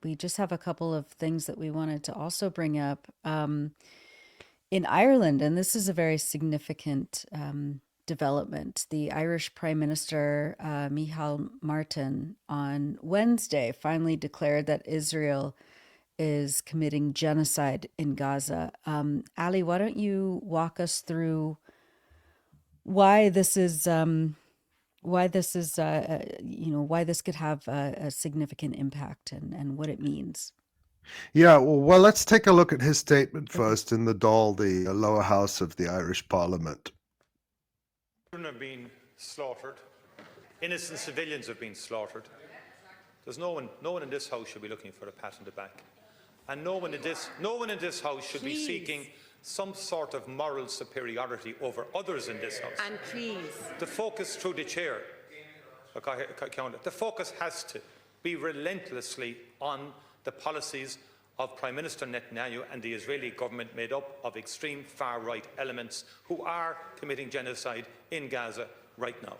we just have a couple of things that we wanted to also bring up. In Ireland, and this is a very significant development, the Irish Prime Minister, Micheál Martin, on Wednesday finally declared that Israel is committing genocide in Gaza. Ali, why don't you walk us through why this is why this could have a significant impact and what it means. Yeah, well, let's take a look at his statement first in the Dáil, the lower house of the Irish Parliament. Children are being slaughtered. Innocent civilians have been slaughtered. There's no one in this house should be looking for a pat on the back, and no one in this house should be seeking some sort of moral superiority over others in this house. And please, the focus through the chair, the focus has to be relentlessly on the policies of Prime Minister Netanyahu and the Israeli government, made up of extreme far-right elements who are committing genocide in Gaza right now.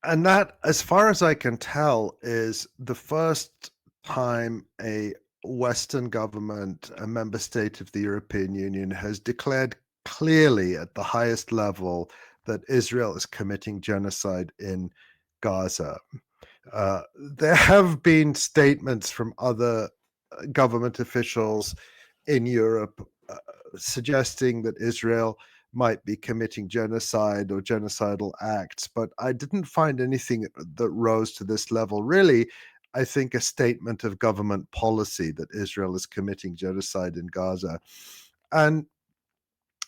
And that, as far as I can tell, is the first time a Western government, a member state of the European Union, has declared clearly at the highest level that Israel is committing genocide in Gaza. There have been statements from other government officials in Europe suggesting that Israel might be committing genocide or genocidal acts, but I didn't find anything that rose to this level. Really, I think a statement of government policy that Israel is committing genocide in Gaza. And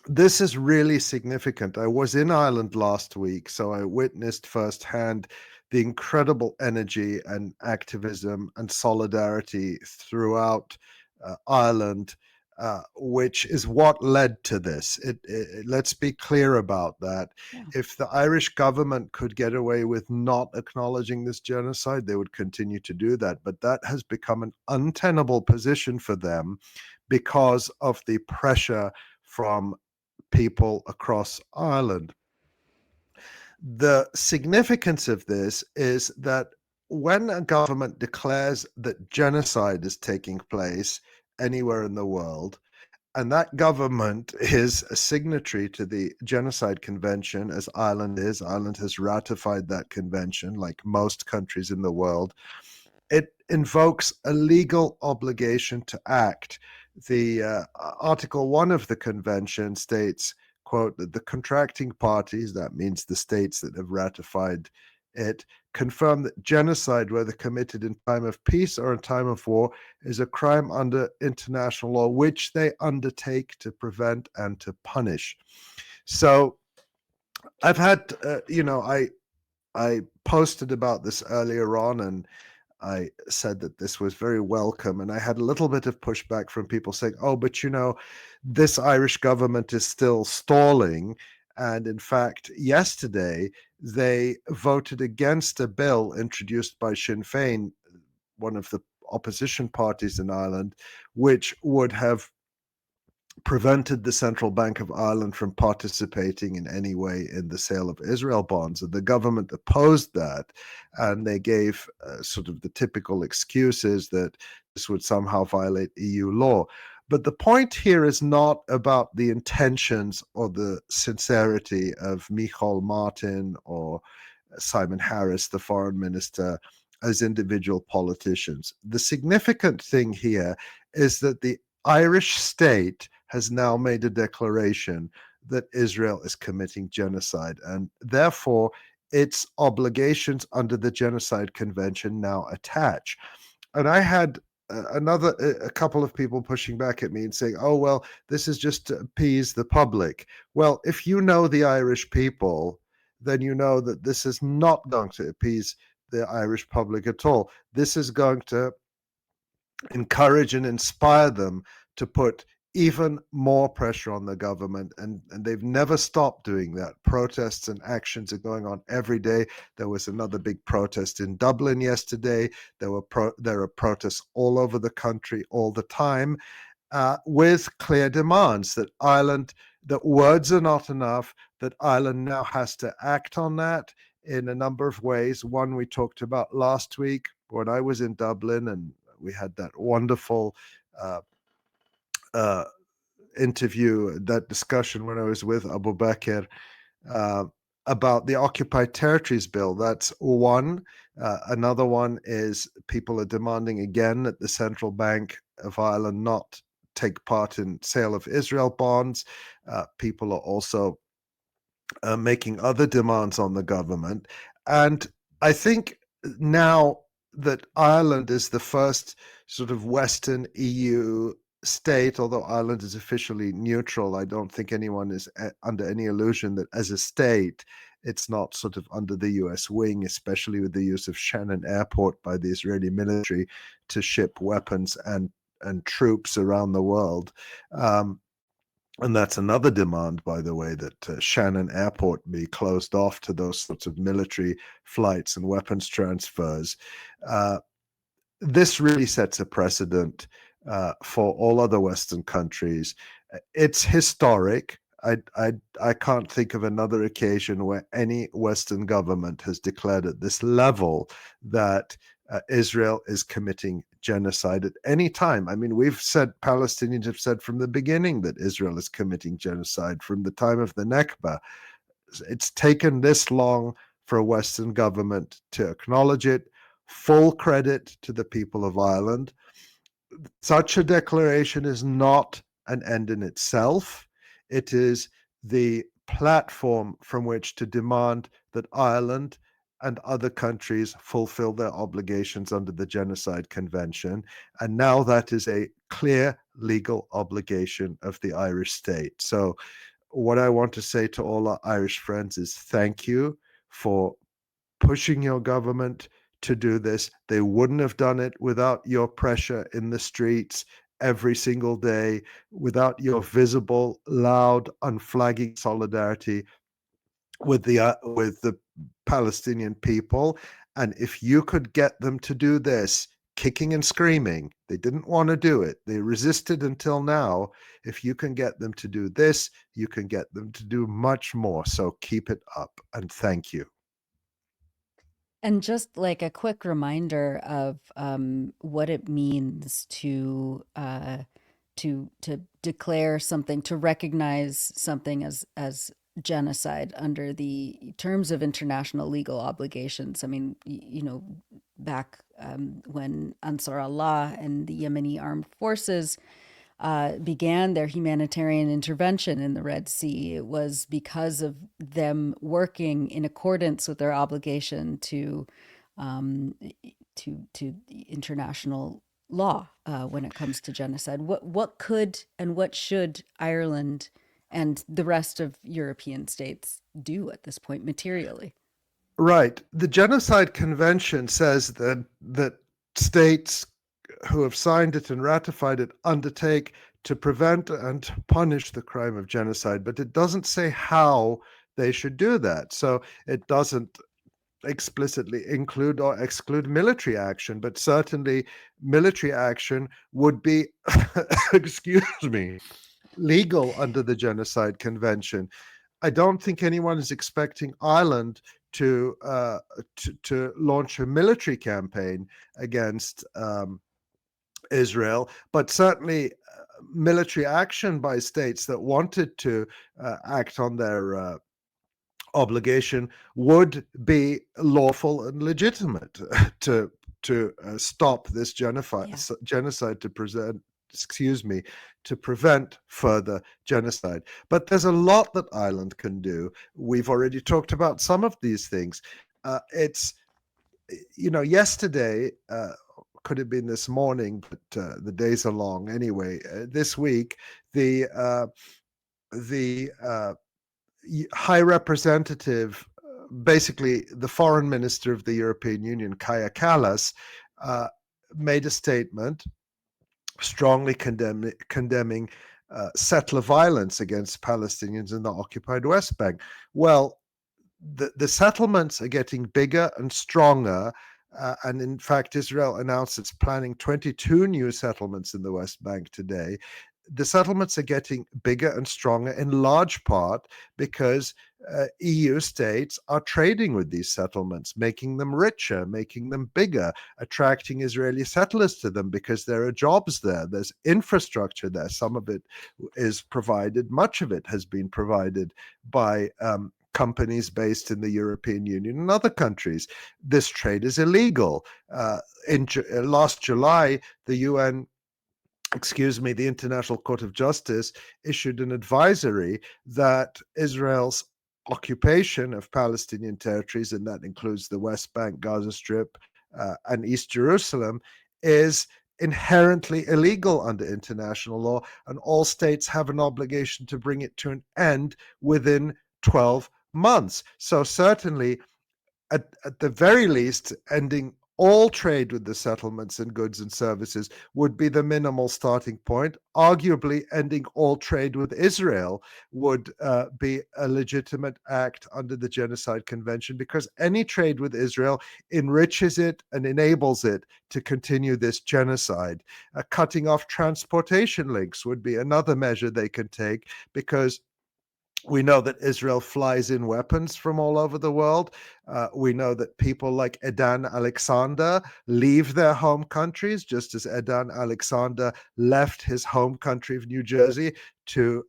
this is really significant. I was in Ireland last week, so I witnessed firsthand the incredible energy and activism and solidarity throughout Ireland, which is what led to this. Let's be clear about that. Yeah. If the Irish government could get away with not acknowledging this genocide, they would continue to do that. But that has become an untenable position for them because of the pressure from people across Ireland. The significance of this is that when a government declares that genocide is taking place anywhere in the world, and that government is a signatory to the Genocide Convention, as Ireland is, Ireland has ratified that convention like most countries in the world, it invokes a legal obligation to act. The Article 1 of the convention states, quote, that the contracting parties, that means the states that have ratified it, confirm that genocide, whether committed in time of peace or in time of war, is a crime under international law, which they undertake to prevent and to punish. So I've had, I posted about this earlier on, and I said that this was very welcome, and I had a little bit of pushback from people saying, oh, but this Irish government is still stalling. And in fact, yesterday, they voted against a bill introduced by Sinn Féin, one of the opposition parties in Ireland, which would have prevented the Central Bank of Ireland from participating in any way in the sale of Israel bonds. And the government opposed that, and they gave sort of the typical excuses that this would somehow violate EU law. But the point here is not about the intentions or the sincerity of Micheál Martin or Simon Harris, the foreign minister, as individual politicians. The significant thing here is that the Irish state has now made a declaration that Israel is committing genocide, and therefore its obligations under the Genocide Convention now attach. And I had a couple of people pushing back at me and saying, oh, well, this is just to appease the public. Well, if you know the Irish people, then you know that this is not going to appease the Irish public at all. This is going to encourage and inspire them to put even more pressure on the government, and they've never stopped doing that. Protests and actions are going on every day. There was another big protest in Dublin yesterday. There are protests all over the country all the time, with clear demands that words are not enough, that Ireland now has to act on that in a number of ways. One we talked about last week when I was in Dublin, and we had that wonderful interview, that discussion when I was with Abu Bakr uh, about the Occupied Territories Bill. That's one. Another one is people are demanding again that the Central Bank of Ireland not take part in sale of Israel bonds. People are also making other demands on the government. And I think now that Ireland is the first sort of Western EU state, although Ireland is officially neutral, I don't think anyone is under any illusion that as a state, it's not sort of under the US wing, especially with the use of Shannon Airport by the Israeli military to ship weapons and troops around the world. And that's another demand, by the way, that Shannon Airport be closed off to those sorts of military flights and weapons transfers. This really sets a precedent for all other Western countries. It's historic. I can't think of another occasion where any Western government has declared at this level that Israel is committing genocide at any time. I mean, Palestinians have said from the beginning that Israel is committing genocide from the time of the Nakba. It's taken this long for a Western government to acknowledge it. Full credit to the people of Ireland. Such a declaration is not an end in itself. It is the platform from which to demand that Ireland and other countries fulfill their obligations under the Genocide Convention. And now that is a clear legal obligation of the Irish state. So what I want to say to all our Irish friends is thank you for pushing your government to do this. They wouldn't have done it without your pressure in the streets every single day, without your visible, loud, unflagging solidarity with the Palestinian people. And if you could get them to do this, kicking and screaming, they didn't want to do it. They resisted until now. If you can get them to do this, you can get them to do much more. So keep it up, and thank you. And just like a quick reminder of what it means to declare something, to recognize something as genocide under the terms of international legal obligations. I mean, back when Ansar Allah and the Yemeni armed forces began their humanitarian intervention in the Red Sea, it was because of them working in accordance with their obligation to international law when it comes to genocide. What could and what should Ireland and the rest of European states do at this point materially? Right. The Genocide Convention says that states who have signed it and ratified it undertake to prevent and punish the crime of genocide, but it doesn't say how they should do that. So it doesn't explicitly include or exclude military action, but certainly military action would be, excuse me, legal under the Genocide Convention. I don't think anyone is expecting Ireland to launch a military campaign against Israel, but certainly military action by states that wanted to act on their obligation would be lawful and legitimate to stop this genocide, to prevent further genocide. But there's a lot that Ireland can do. We've already talked about some of these things. Yesterday, could have been this morning, but the days are long anyway. This week, the High Representative, basically the Foreign Minister of the European Union, Kaja Kallas, made a statement strongly condemning settler violence against Palestinians in the occupied West Bank. Well, the settlements are getting bigger and stronger. And in fact, Israel announced it's planning 22 new settlements in the West Bank today. The settlements are getting bigger and stronger in large part because EU states are trading with these settlements, making them richer, making them bigger, attracting Israeli settlers to them because there are jobs there. There's infrastructure there. Some of it is provided, much of it has been provided by companies based in the European Union and other countries. This trade is illegal. Last July, the International Court of Justice issued an advisory that Israel's occupation of Palestinian territories, and that includes the West Bank, Gaza Strip, and East Jerusalem, is inherently illegal under international law, and all states have an obligation to bring it to an end within 12 months. So certainly, at the very least, ending all trade with the settlements and goods and services would be the minimal starting point. Arguably, ending all trade with Israel would be a legitimate act under the Genocide Convention, because any trade with Israel enriches it and enables it to continue this genocide. Cutting off transportation links would be another measure they can take, because we know that Israel flies in weapons from all over the world. We know that people like Edan Alexander leave their home countries, just as Edan Alexander left his home country of New Jersey to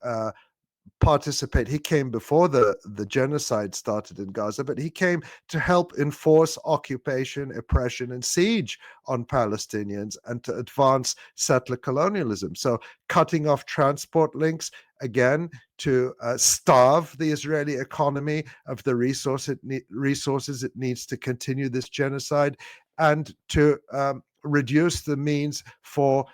participate. He came before the genocide started in Gaza, but he came to help enforce occupation, oppression, and siege on Palestinians and to advance settler colonialism. So cutting off transport links, again, to starve the Israeli economy of the resources it needs to continue this genocide, and to reduce the means for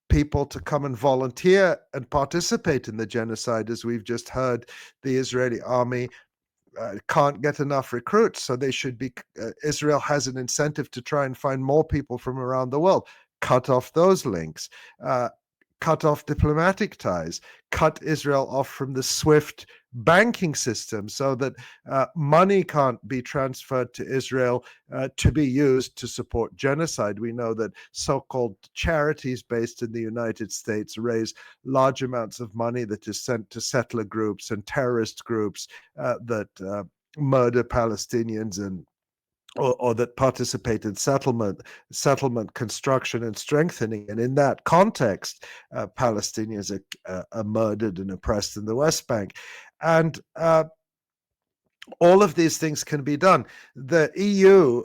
people to come and volunteer and participate in the genocide. As we've just heard, the Israeli army can't get enough recruits, so they should be. Israel has an incentive to try and find more people from around the world. Cut off those links. Cut off diplomatic ties. Cut Israel off from the SWIFT banking system so that money can't be transferred to Israel to be used to support genocide. We know that so-called charities based in the United States raise large amounts of money that is sent to settler groups and terrorist groups that murder Palestinians or that participate in settlement construction and strengthening. And in that context, Palestinians are murdered and oppressed in the West Bank. And all of these things can be done. The EU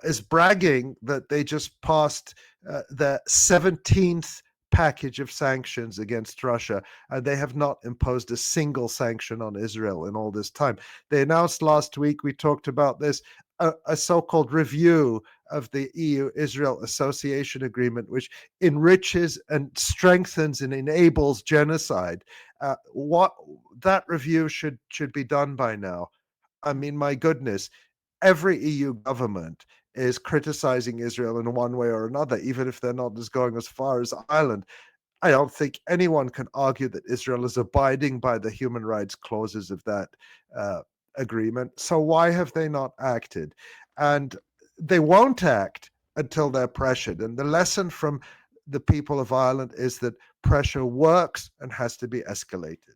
is bragging that they just passed the 17th package of sanctions against Russia, and they have not imposed a single sanction on Israel in all this time. They announced last week, we talked about this, a so-called review of the EU-Israel Association Agreement, which enriches and strengthens and enables genocide. What that review should be done by now. I mean, my goodness, every EU government is criticizing Israel in one way or another, even if they're not going as far as Ireland. I don't think anyone can argue that Israel is abiding by the human rights clauses of that agreement. So why have they not acted? And they won't act until they're pressured. And the lesson from the people of Ireland is that pressure works and has to be escalated.